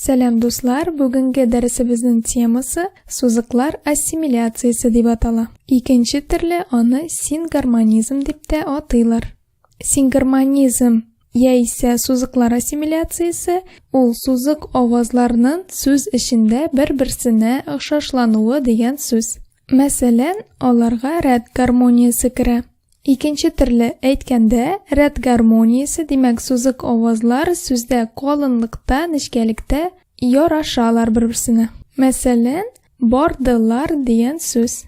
Selam dostlar, bugünkü dersimizin teması sözcükler assimilyatsiyasi deb atala. İkinci türlü onu singarmonizm deb de ataylar. Singarmonizm ise sözcükler assimilyatsiyasi, ol sözcük ovozlarının söz içinde bir-birsine o'xshashlanığı degan söz. Masalan, olarga rad garmoniyasi kira. İkinci türlü aytganda, rad garmoniyasi demek sözcük ovozlar sözde qolinlikda, nishkalikda yarashalar bir-birsine. Masalan, bordilar degan söz.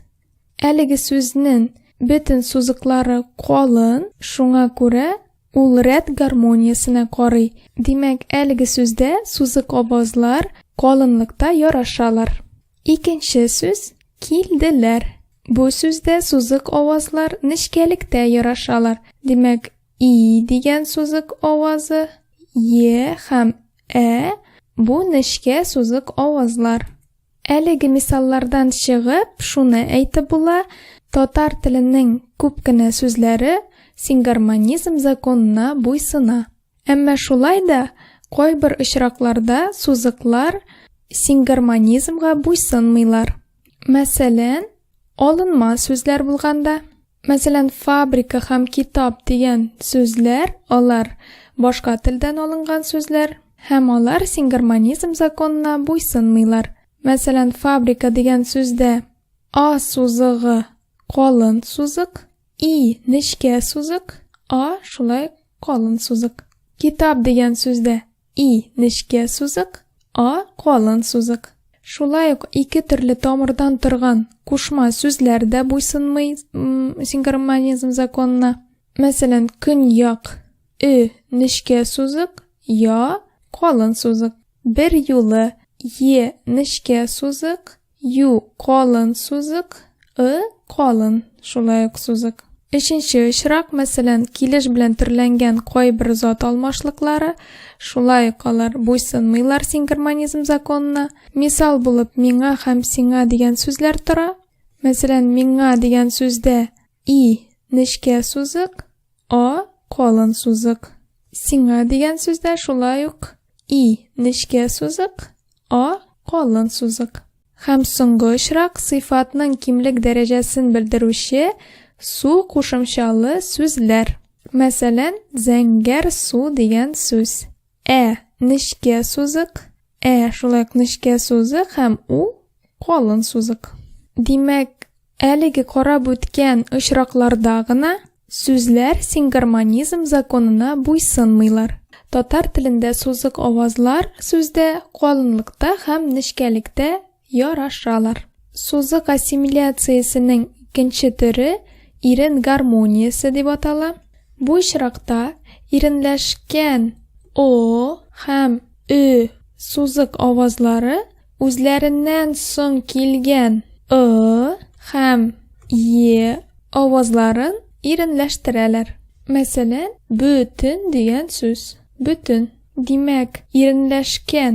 Haligi sözning bütün sözcüklari qolin, shunga ko'ra ul rad garmoniyasini qoriy. Demak, haligi sözde sözcük ovozlar qolinlikda yarashalar. İkinci söz keldilar. Bu sözde sözcük ovozlar nishkalikda yarashalar. Demak, i degan sözcük ovozi, y ham a bu nishka sözcük ovozlar. Haligi misollardan chiqib, shuni aytib bo'la, tatar tilining ko'pgina so'zlari singarmonizm zakonina bo'ysuna. Ammo shulayda qo'y bir ishroqlarda sözcüklar singarmonizmga bo'ysunmaylar. Masalan, olinma so'zlar bo'lganda, masalan, fabrika ham kitob degan so'zlar, ular boshqa tildan olingan so'zlar, ham ular singarmonizm zakonina bo'ysunmaylar. Masalan, fabrika degan so'zda a so'zig'i qolin so'zig, i nishka so'zig, a shulay qolin so'zig. Kitob degan so'zda i nishka so'zig, a qolin so'zig. Shulay ikki turli tomirdan turgan qo'shma so'zlarda bo'ysunmay singarmonizm zakonina. Masalan, kunyoq nishka so'zig, yo qolin so'zig. Bir yo'li ye nishka so'zig, yu qolin so'zig, qolin shulay so'zig. Uchinchi ishroq, masalan, kelish bilan turlangan qo'y bir zot almashliqlari, shulay qolar bo'ysunmaylar singarmonizm zakonina. Misol bo'lib, menga ham senga degan so'zlar tura. Masalan, menga degan so'zda i nishka so'zig, a qolin so'zig. Senga degan so'zda shulay i nishka so'zig, a qolin so'zig. Ham so'nggi ishroq sifatning kimlik darajasini bildiruvchi su qo'shimchali so'zlar. Masalan, zangar suv degan so'z. Nishka so'zig, shulay nishka so'zi ham u qolin so'zig. Demak, haligi qarab o'tgan ishroqlardagina so'zlar singarmonizm zakonina bo'ysunmaylar. Tatar tilida sözcük ovozlar sözde qolinlikda ham nishkalikda yarashalar. Sözcük assimilyatsiyasining ikinchi turi irin garmoniyasi deb ataladi. Bu ishroqda irinlashgan o ham sözcük ovozlari o'zlaridan so'ng kelgan ham y ovozlarini irinlashtiradilar. Masalan, butun degan so'z. Butun. Demak, irinlashgan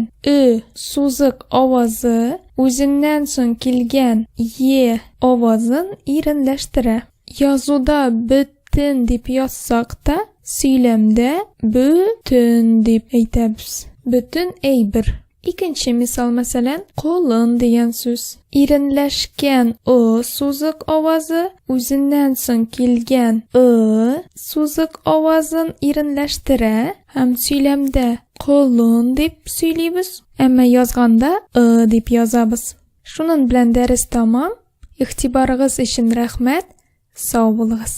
sözcük ovozi o'zidan so'ng kelgan y ovozini irinlashtiradi. Yozuvda butun deb yozsaqda, söylemda butun deb aytamiz. Butun bir. İkinci misol, masalan, qo'lin degan so'z. Irinlashgan sözcük ovozi o'zidan so'ng kelgan sözcük ovozini irinlashtiradi. Ham söylemda qo'lin deb söylaymiz, ammo yozganda deb yozamiz. Shuning bilan dars tamom. E'tiboringiz uchun rahmat. Sog' bo'linglar.